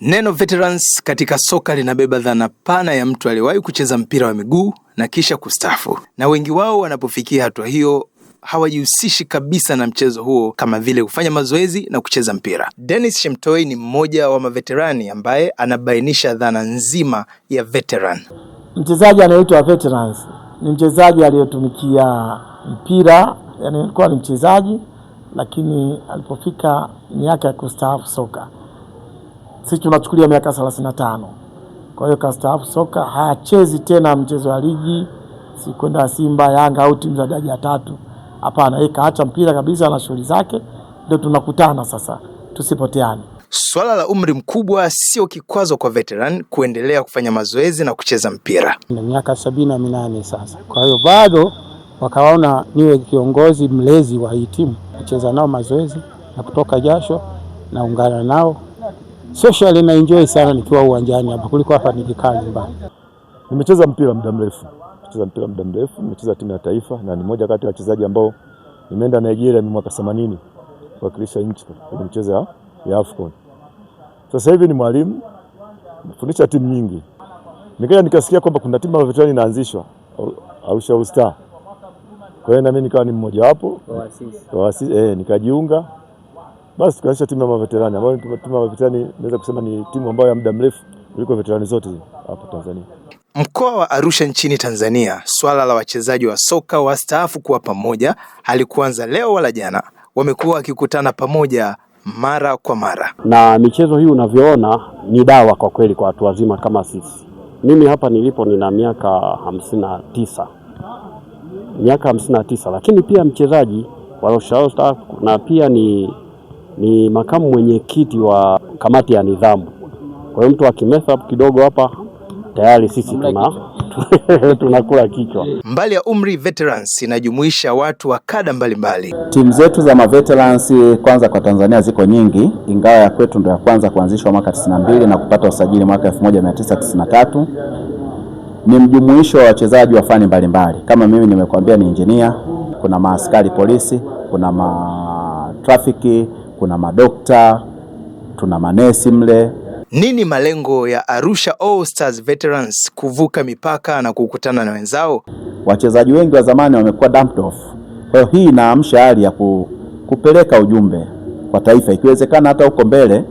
Neno veterans katika soka linabeba dhana pana ya mtu aliyewahi kucheza mpira wa miguu na kisha kustaafu, na wengi wao wanapofikia hatua hiyo hawajihusishi kabisa na mchezo huo kama vile kufanya mazoezi na kucheza mpira. Dennis Shemtoi ni mmoja wa maveterani ambaye anabainisha dhana nzima ya veteran. Mchezaji anaitwa veterans ni mchezaji aliyotumikia mpira, yani alikuwa ni mchezaji lakini alipofika miaka ya kustaafu soka, sisi tunachukulia miaka 35. Kwa hiyo kastaafu soka, hachezi tena mchezo wa ligi, si kwenda Simba, Yanga au timu za daraja 3. Hapana, yeye kaacha mpira kabisa na shughuli zake, ndio tunakutana sasa tusipoteane. Swala la umri mkubwa sio kikwazo kwa veteran kuendelea kufanya mazoezi na kucheza mpira. Na miaka 78 sasa. Kwa hiyo bado wakaona niwe kiongozi mlezi wa hii timu, kucheza nao mazoezi na kutoka jasho na ungana nao. Social na enjoy sana nikiwa uwanjani hapa kuliko hapa nikikaa nyumbani. Nimecheza mpira muda mrefu. Nimecheza timu ya taifa na ni moja kati ya wachezaji ambao nimeenda Nigeria mwaka 80 kuwakilisha nchi kwenye mchezo ya AFCON. Sasa hivi ni mwalimu, nafundisha timu nyingi. Nikaja nikasikia kwamba kuna timu ya veterani inaanzishwa Arusha All Star. Kwa hiyo na mimi nikawa ni mmoja wapo. Nikajiunga. Basi tukaanzisha timu ya veterani ambayo timu ya veterani naweza kusema ni timu ambayo ya muda mrefu kuliko veterani zote hapa Tanzania. Mkoa wa Arusha nchini Tanzania, swala la wachezaji wa soka wastaafu kuwa pamoja halikuanza leo wala jana. Wamekuwa wakikutana pamoja mara kwa mara. Na michezo hii unavyoona ni dawa kwa kweli kwa watu wazima kama sisi. Mimi hapa nilipo nina miaka 59. Miaka 59, lakini pia mchezaji wa Arusha All Star na pia ni makamu mwenyekiti wa kamati ya nidhamu. Kwa hiyo mtu akimesa kidogo hapa tayari sisi tunakula kichwa. Mbali ya umri, veterans inajumuisha watu wa kada mbalimbali. Timu zetu za maveterans kwanza kwa Tanzania ziko nyingi, ingawa ya kwetu ndio ya kwanza kuanzishwa mwaka 92 na kupata usajili mwaka 1993. Ni mjumuisho wa wachezaji wa fani mbalimbali. Kama mimi nimekuambia ni engineer, kuna maaskari polisi, kuna trafiki, kuna madokta, tuna manesi mle. Nini malengo ya Arusha All Stars Veterans kuvuka mipaka na kukutana na wenzao? Wachezaji wengi wa zamani wamekuwa dumped off. Kwa hiyo hii inaamsha hali ya kupeleka ujumbe kwa taifa, ikiwezekana hata huko mbele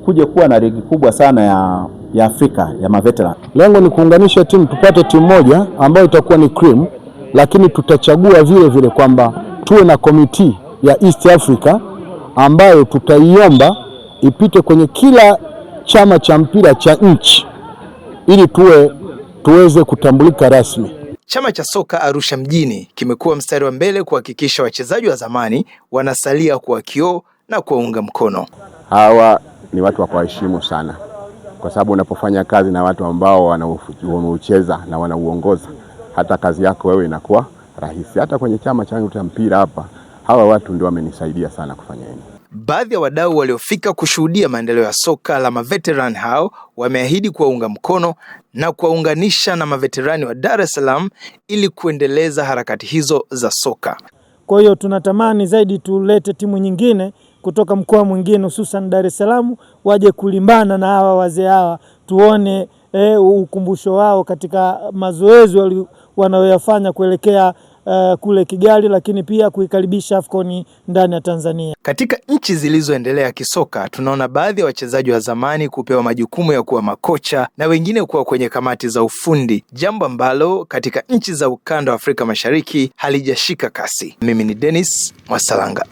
kuje kuwa na ligi kubwa sana ya Afrika ya maveteran. Lengo ni kuunganisha timu, tupate timu moja ambayo itakuwa ni cream, lakini tutachagua vile vile kwamba tuwe na committee ya East Africa ambayo tutaiomba ipite kwenye kila chama cha mpira cha nchi ili tuweze kutambulika rasmi. Chama cha soka Arusha mjini kimekuwa mstari wa mbele kuhakikisha wachezaji wa zamani wanasalia kuwa kioo na kuwaunga mkono. Hawa ni watu wa kuheshimu sana, kwa sababu unapofanya kazi na watu ambao wanaucheza na wanauongoza, hata kazi yako wewe inakuwa rahisi. Hata kwenye chama changu cha mpira hapa, hawa watu ndio wamenisaidia sana kufanya hili. Baadhi ya wadau waliofika kushuhudia maendeleo ya soka la maveterani hao wameahidi kuwaunga mkono na kuwaunganisha na maveterani wa Dar es Salaam ili kuendeleza harakati hizo za soka. Kwa hiyo tunatamani zaidi tulete timu nyingine kutoka mkoa mwingine hususan Dar es Salaam waje kulimbana na hawa wazee hawa, tuone ukumbusho wao katika mazoezi wanayoyafanya kuelekea kule Kigali, lakini pia kuikaribisha AFCON ndani ya Tanzania. Katika nchi zilizoendelea kisoka, tunaona baadhi ya wachezaji wa zamani kupewa majukumu ya kuwa makocha na wengine kuwa kwenye kamati za ufundi, jambo ambalo katika nchi za ukanda wa Afrika Mashariki halijashika kasi. Mimi ni Dennis Mwasalanga.